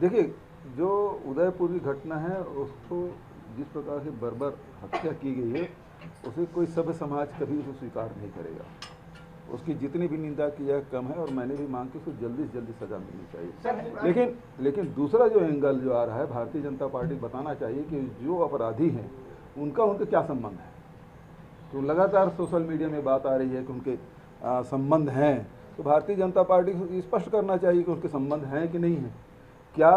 देखिए, जो उदयपुर की घटना है उसको जिस प्रकार से बर्बर हत्या की गई है, उसे कोई सभ्य समाज कभी उसे स्वीकार नहीं करेगा। उसकी जितनी भी निंदा की जाए कम है, और मैंने भी मांग की उसको जल्दी से जल्दी सजा मिलनी चाहिए। लेकिन दूसरा जो एंगल जो आ रहा है, भारतीय जनता पार्टी बताना चाहिए कि जो अपराधी हैं उनका उनके क्या संबंध है। तो लगातार सोशल मीडिया में बात आ रही है कि उनके संबंध हैं, तो भारतीय जनता पार्टी को स्पष्ट करना चाहिए कि उनके संबंध हैं कि नहीं हैं। क्या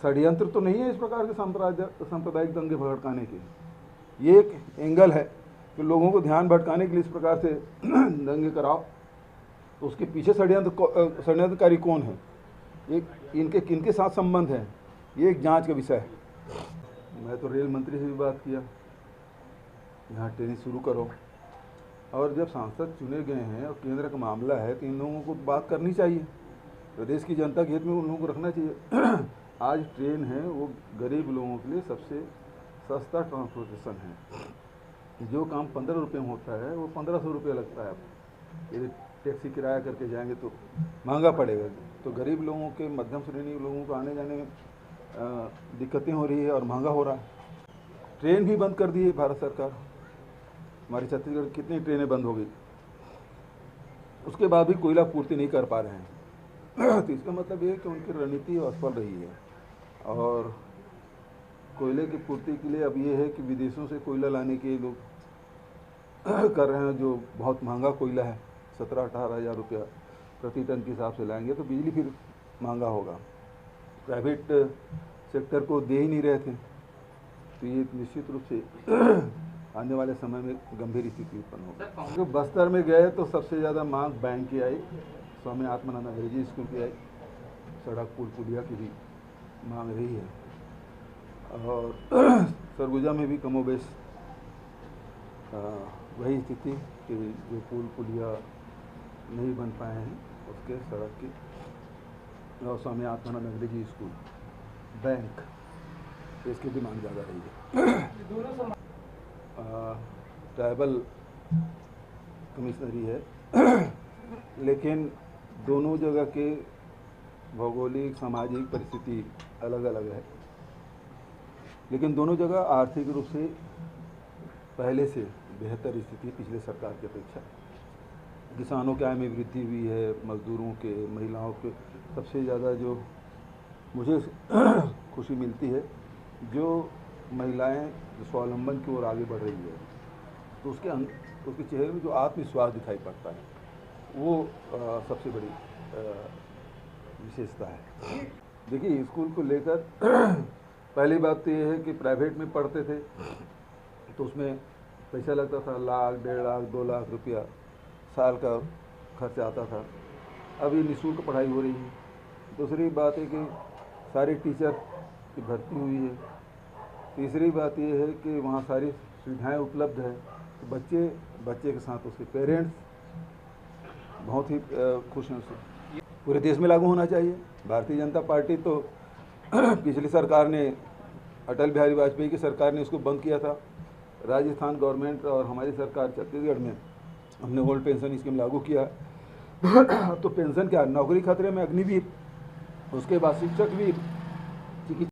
षड्यंत्र तो नहीं है इस प्रकार के सांप्रदायिक दंगे भड़काने के। ये एक एंगल है कि लोगों को ध्यान भटकाने के लिए इस प्रकार से दंगे कराओ, तो उसके पीछे षड्यंत्रकारी कौन है, एक इनके किनके साथ संबंध है, ये एक जांच का विषय है। मैं तो रेल मंत्री से भी बात किया, यहाँ ट्रेनिंग शुरू करो, और जब सांसद चुने गए हैं और केंद्र का मामला है तो इन लोगों को बात करनी चाहिए, प्रदेश की जनता के हित में उन लोगों को रखना चाहिए। आज ट्रेन है वो गरीब लोगों के लिए सबसे सस्ता ट्रांसपोर्टेशन है। जो काम 15 रुपये में होता है वो 1500 रुपये लगता है। यदि टैक्सी किराया करके जाएंगे तो महंगा पड़ेगा। तो गरीब लोगों के, मध्यम श्रेणी के लोगों को आने जाने में दिक्कतें हो रही है और महंगा हो रहा है। ट्रेन भी बंद कर दी है भारत सरकार। हमारी छत्तीसगढ़ की कितनी ट्रेनें बंद हो गई, उसके बाद भी कोयला पूर्ति नहीं कर पा रहे हैं। तो इसका मतलब ये है कि उनकी रणनीति असफल रही है, और कोयले की पूर्ति के लिए अब ये है कि विदेशों से कोयला लाने के लोग कर रहे हैं, जो बहुत महंगा कोयला है, 17-18 हज़ार रुपया प्रति टन के हिसाब से लाएंगे, तो बिजली फिर महंगा होगा। प्राइवेट सेक्टर को दे ही नहीं रहे थे, तो ये निश्चित रूप से आने वाले समय में गंभीर स्थिति उत्पन्न होगी। तो बस्तर में गए तो सबसे ज़्यादा मांग बैंक की आई, स्वामी आत्मानंद अंग्रेजी स्कूल की आई, सड़क पुल पुलिया की भी मांग रही है, और सरगुजा में भी कमोबेश वही स्थिति कि जो पुल पुलिया नहीं बन पाए हैं उसके सड़क की, और स्वामी आत्मानंद अंग्रेजी स्कूल, बैंक, इसकी भी मांग ज़्यादा रही है। ट्राइबल कमिश्नरी है, लेकिन दोनों जगह के भौगोलिक सामाजिक परिस्थिति अलग अलग है, लेकिन दोनों जगह आर्थिक रूप से पहले से बेहतर स्थिति पिछले सरकार की अपेक्षा। किसानों के आय में वृद्धि हुई है, मजदूरों के, महिलाओं के। सबसे ज़्यादा जो मुझे खुशी मिलती है, जो महिलाएं स्वावलंबन की ओर आगे बढ़ रही है, तो उसके चेहरे में जो आत्मविश्वास दिखाई पड़ता है, वो सबसे बड़ी विशेषता है। देखिए, स्कूल को लेकर पहली बात तो ये है कि प्राइवेट में पढ़ते थे तो उसमें पैसा लगता था, 1 लाख, 1.5 लाख, 2 लाख रुपया साल का खर्च आता था। अब ये निःशुल्क पढ़ाई हो रही है। दूसरी बात है कि सारे टीचर की भर्ती हुई है। तीसरी बात ये है कि वहाँ सारी सुविधाएं उपलब्ध है, तो बच्चे के साथ उसके पेरेंट्स बहुत ही खुश हैं उससे। पूरे देश में लागू होना चाहिए। भारतीय जनता पार्टी तो पिछली सरकार ने, अटल बिहारी वाजपेयी की सरकार ने उसको बंद किया था। राजस्थान गवर्नमेंट और हमारी सरकार छत्तीसगढ़ में हमने ओल्ड पेंशन स्कीम लागू किया। तो पेंशन क्या, नौकरी खतरे में, अग्निवीर, उसके बाद शिक्षक वीर, चिकित्सा